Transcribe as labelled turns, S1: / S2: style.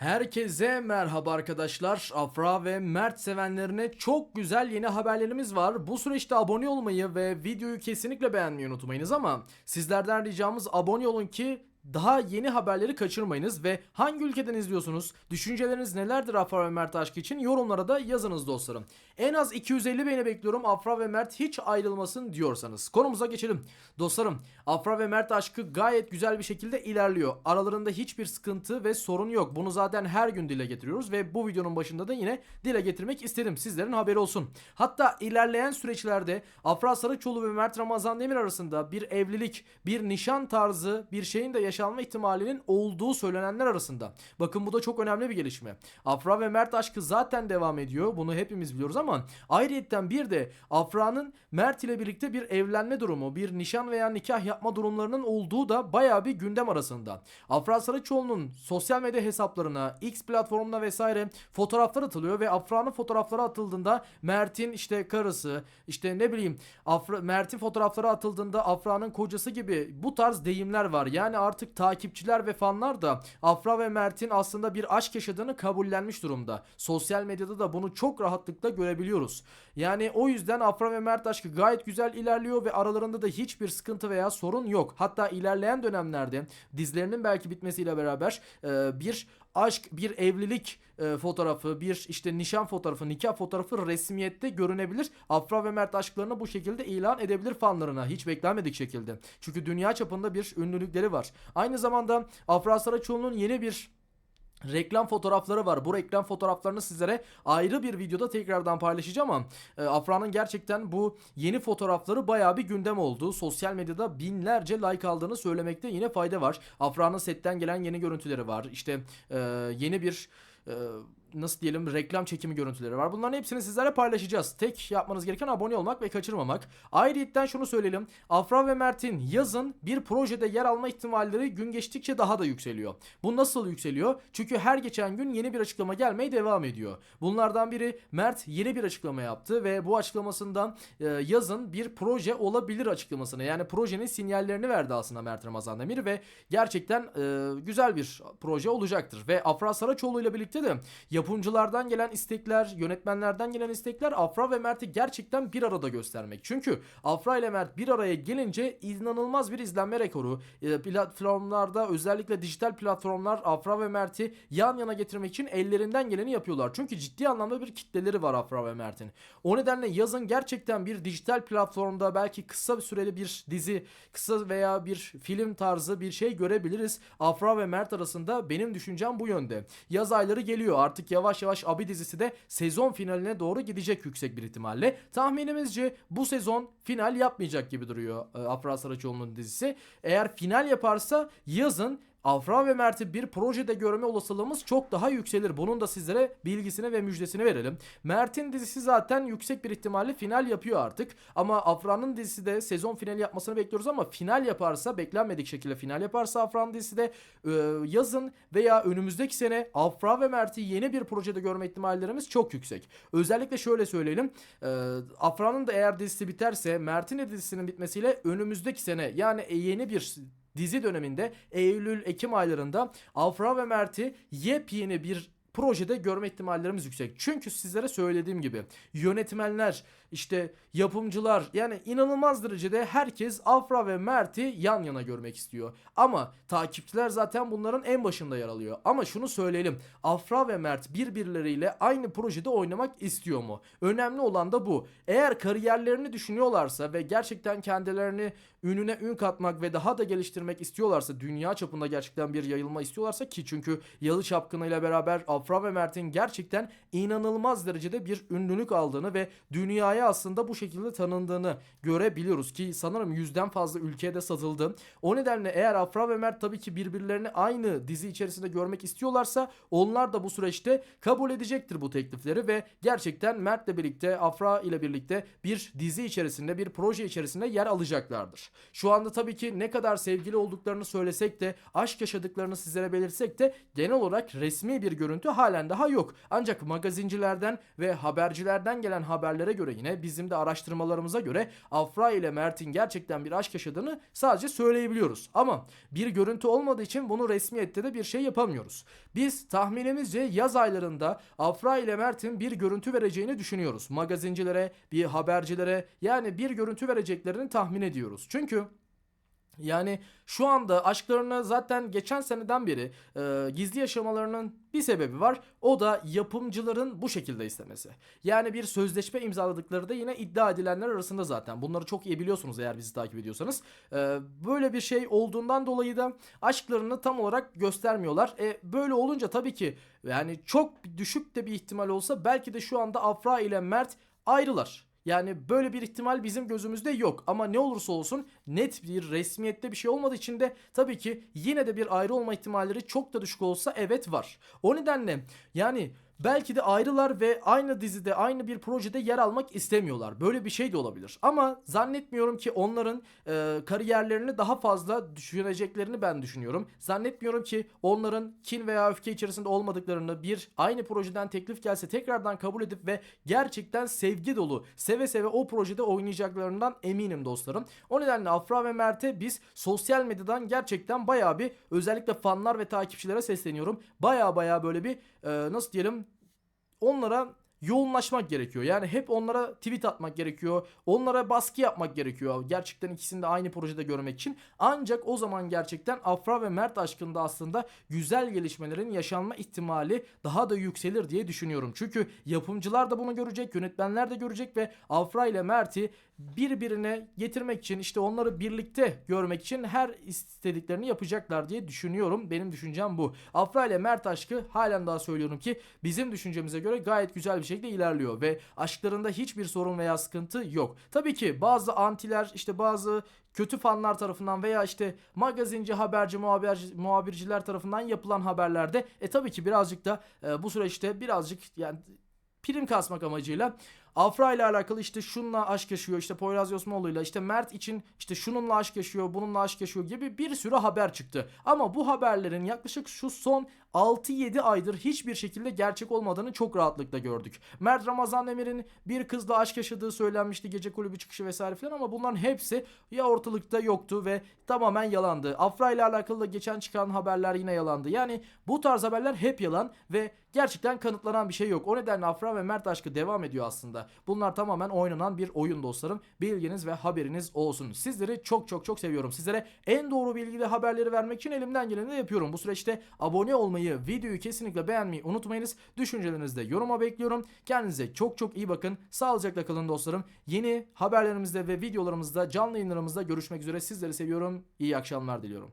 S1: Herkese merhaba arkadaşlar. Afra ve Mert sevenlerine çok güzel yeni haberlerimiz var. Bu süreçte abone olmayı ve videoyu kesinlikle beğenmeyi unutmayınız ama sizlerden ricamız abone olun ki daha yeni haberleri kaçırmayınız ve hangi ülkeden izliyorsunuz? Düşünceleriniz nelerdir Afra ve Mert aşkı için? Yorumlara da yazınız dostlarım. En az 250 beğeni bekliyorum Afra ve Mert hiç ayrılmasın diyorsanız. Konumuza geçelim. Dostlarım, Afra ve Mert aşkı gayet güzel bir şekilde ilerliyor. Aralarında hiçbir sıkıntı ve sorun yok. Bunu zaten her gün dile getiriyoruz ve bu videonun başında da yine dile getirmek istedim. Sizlerin haberi olsun. Hatta ilerleyen süreçlerde Afra Saraçoğlu ve Mert Ramazan Demir arasında bir evlilik, bir nişan tarzı bir şeyin de yaşanma ihtimalinin olduğu söylenenler arasında. Bakın bu da çok önemli bir gelişme. Afra ve Mert aşkı zaten devam ediyor. Bunu hepimiz biliyoruz ama ayrıyetten bir de Afra'nın Mert ile birlikte bir evlenme durumu, bir nişan veya nikah yapma durumlarının olduğu da bayağı bir gündem arasında. Afra Saraçoğlu'nun sosyal medya hesaplarına, X platformuna vesaire fotoğraflar atılıyor ve Afra'nın fotoğrafları atıldığında Mert'in işte karısı, işte ne bileyim Mert'in fotoğrafları atıldığında Afra'nın kocası gibi bu tarz deyimler var. Yani artık takipçiler ve fanlar da Afra ve Mert'in aslında bir aşk yaşadığını kabullenmiş durumda. Sosyal medyada da bunu çok rahatlıkla görebiliyoruz. Yani o yüzden Afra ve Mert aşkı gayet güzel ilerliyor ve aralarında da hiçbir sıkıntı veya sorun yok. Hatta ilerleyen dönemlerde dizilerinin belki bitmesiyle beraber bir aşk, bir evlilik fotoğrafı, bir işte nişan fotoğrafı, nikah fotoğrafı resmiyette görünebilir. Afra ve Mert aşklarını bu şekilde ilan edebilir fanlarına. Hiç beklenmedik şekilde. Çünkü dünya çapında bir ünlülükleri var. Aynı zamanda Afra Saraçoğlu'nun yeni bir reklam fotoğrafları var. Bu reklam fotoğraflarını sizlere ayrı bir videoda tekrardan paylaşacağım ama Afra'nın gerçekten bu yeni fotoğrafları bayağı bir gündem oldu. Sosyal medyada binlerce like aldığını söylemekte yine fayda var. Afra'nın setten gelen yeni görüntüleri var. İşte yeni bir e, nasıl diyelim reklam çekimi görüntüleri var. Bunların hepsini sizlerle paylaşacağız. Tek yapmanız gereken abone olmak ve kaçırmamak. Ayrıca şunu söyleyelim. Afra ve Mert'in yazın bir projede yer alma ihtimalleri gün geçtikçe daha da yükseliyor. Bu nasıl yükseliyor? Çünkü her geçen gün yeni bir açıklama gelmeye devam ediyor. Bunlardan biri Mert yeni bir açıklama yaptı ve bu açıklamasından yazın bir proje olabilir açıklamasını, yani projenin sinyallerini verdi aslında Mert Ramazan Demir ve gerçekten güzel bir proje olacaktır. Ve Afra Saraçoğlu ile birlikte de yapımcılardan gelen istekler, yönetmenlerden gelen istekler Afra ve Mert'i gerçekten bir arada göstermek. Çünkü Afra ile Mert bir araya gelince inanılmaz bir izlenme rekoru. Platformlarda, özellikle dijital platformlar Afra ve Mert'i yan yana getirmek için ellerinden geleni yapıyorlar. Çünkü ciddi anlamda bir kitleleri var Afra ve Mert'in. O nedenle yazın gerçekten bir dijital platformda belki kısa bir süreli bir dizi, kısa veya bir film tarzı bir şey görebiliriz. Afra ve Mert arasında benim düşüncem bu yönde. Yaz ayları geliyor. Artık yavaş yavaş Abi dizisi de sezon finaline doğru gidecek yüksek bir ihtimalle. Tahminimizce bu sezon final yapmayacak gibi duruyor Afra Saraçoğlu'nun dizisi. Eğer final yaparsa yazın Afra ve Mert'i bir projede görme olasılığımız çok daha yükselir. Bunun da sizlere bilgisini ve müjdesini verelim. Mert'in dizisi zaten yüksek bir ihtimalle final yapıyor artık. Ama Afra'nın dizisi de sezon finali yapmasını bekliyoruz ama final yaparsa, beklenmedik şekilde final yaparsa Afra'nın dizisi de yazın veya önümüzdeki sene Afra ve Mert'i yeni bir projede görme ihtimallerimiz çok yüksek. Özellikle şöyle söyleyelim. Afra'nın da eğer dizisi biterse, Mert'in de dizisinin bitmesiyle önümüzdeki sene, yani yeni bir dizi döneminde Eylül-Ekim aylarında Afra ve Mert'i yepyeni bir projede görme ihtimallerimiz yüksek. Çünkü sizlere söylediğim gibi yönetmenler, işte yapımcılar, yani inanılmaz derecede herkes Afra ve Mert'i yan yana görmek istiyor. Ama takipçiler zaten bunların en başında yer alıyor. Ama şunu söyleyelim. Afra ve Mert birbirleriyle aynı projede oynamak istiyor mu? Önemli olan da bu. Eğer kariyerlerini düşünüyorlarsa ve gerçekten kendilerini ününe ün katmak ve daha da geliştirmek istiyorlarsa, dünya çapında gerçekten bir yayılma istiyorlarsa, ki çünkü Yalı Çapkını ile beraber Afra ve Mert'in gerçekten inanılmaz derecede bir ünlülük aldığını ve dünyaya aslında bu şekilde tanındığını görebiliyoruz ki sanırım 100'den fazla ülkeye de satıldı. O nedenle eğer Afra ve Mert tabii ki birbirlerini aynı dizi içerisinde görmek istiyorlarsa onlar da bu süreçte kabul edecektir bu teklifleri ve gerçekten Mert'le birlikte, Afra ile birlikte bir dizi içerisinde, bir proje içerisinde yer alacaklardır. Şu anda tabii ki ne kadar sevgili olduklarını söylesek de, aşk yaşadıklarını sizlere belirtsek de genel olarak resmi bir görüntü halen daha yok. Ancak magazincilerden ve habercilerden gelen haberlere göre, yine bizim de araştırmalarımıza göre Afra ile Mert'in gerçekten bir aşk yaşadığını sadece söyleyebiliyoruz. Ama bir görüntü olmadığı için bunu resmiyette de bir şey yapamıyoruz. Biz tahminimizce yaz aylarında Afra ile Mert'in bir görüntü vereceğini düşünüyoruz. Magazincilere, bir habercilere, yani bir görüntü vereceklerini tahmin ediyoruz. Çünkü yani şu anda aşklarını zaten geçen seneden beri gizli yaşamalarının bir sebebi var. O da yapımcıların bu şekilde istemesi. Yani bir sözleşme imzaladıkları da yine iddia edilenler arasında zaten. Bunları çok iyi biliyorsunuz eğer bizi takip ediyorsanız. Böyle bir şey olduğundan dolayı da aşklarını tam olarak göstermiyorlar. Böyle olunca tabii ki yani çok düşük de bir ihtimal olsa belki de şu anda Afra ile Mert ayrılar. Yani böyle bir ihtimal bizim gözümüzde yok. Ama ne olursa olsun net bir resmiyette bir şey olmadığı için de tabii ki yine de bir ayrı olma ihtimalleri çok da düşük olsa evet var. O nedenle yani belki de ayrılar ve aynı dizide, aynı bir projede yer almak istemiyorlar. Böyle bir şey de olabilir. Ama zannetmiyorum ki onların kariyerlerini daha fazla düşüneceklerini ben düşünüyorum. Zannetmiyorum ki onların kin veya öfke içerisinde olmadıklarını, bir aynı projeden teklif gelse tekrardan kabul edip ve gerçekten sevgi dolu, seve seve o projede oynayacaklarından eminim dostlarım. O nedenle Afra ve Mert'e biz sosyal medyadan gerçekten bayağı bir, özellikle fanlar ve takipçilere sesleniyorum. Bayağı böyle bir nasıl diyelim, onlara yoğunlaşmak gerekiyor. Yani hep onlara tweet atmak gerekiyor. Onlara baskı yapmak gerekiyor. Gerçekten ikisini de aynı projede görmek için. Ancak o zaman gerçekten Afra ve Mert aşkında aslında güzel gelişmelerin yaşanma ihtimali daha da yükselir diye düşünüyorum. Çünkü yapımcılar da bunu görecek, yönetmenler de görecek ve Afra ile Mert'i birbirine getirmek için, işte onları birlikte görmek için her istediklerini yapacaklar diye düşünüyorum. Benim düşüncem bu. Afra ile Mert aşkı halen daha söylüyorum ki bizim düşüncemize göre gayet güzel bir şekilde ilerliyor ve aşklarında hiçbir sorun veya sıkıntı yok. Tabii ki bazı antiler, işte bazı kötü fanlar tarafından veya işte magazinci, haberci, muhabirciler tarafından yapılan haberlerde tabii ki birazcık da bu süreçte birazcık yani prim kasmak amacıyla Afra ile alakalı işte şununla aşk yaşıyor, işte Poyraz Yosmoğlu'yla, işte Mert için işte şununla aşk yaşıyor, bununla aşk yaşıyor gibi bir sürü haber çıktı. Ama bu haberlerin yaklaşık şu son 6-7 aydır hiçbir şekilde gerçek olmadığını çok rahatlıkla gördük. Mert Ramazan Demir'in bir kızla aşk yaşadığı söylenmişti, gece kulübü çıkışı vesaire filan, ama bunların hepsi ya ortalıkta yoktu ve tamamen yalandı. Afra ile alakalı da geçen çıkan haberler yine yalandı. Yani bu tarz haberler hep yalan ve gerçekten kanıtlanan bir şey yok. O nedenle Afra ve Mert aşkı devam ediyor aslında. Bunlar tamamen oynanan bir oyun dostlarım. Bilginiz ve haberiniz olsun. Sizleri çok seviyorum. Sizlere en doğru bilgili haberleri vermek için elimden geleni de yapıyorum. Bu süreçte abone olmayı, videoyu kesinlikle beğenmeyi unutmayınız. Düşüncelerinizi de yoruma bekliyorum. Kendinize çok iyi bakın. Sağlıcakla kalın dostlarım. Yeni haberlerimizde ve videolarımızda, canlı yayınlarımızda görüşmek üzere. Sizleri seviyorum. İyi akşamlar diliyorum.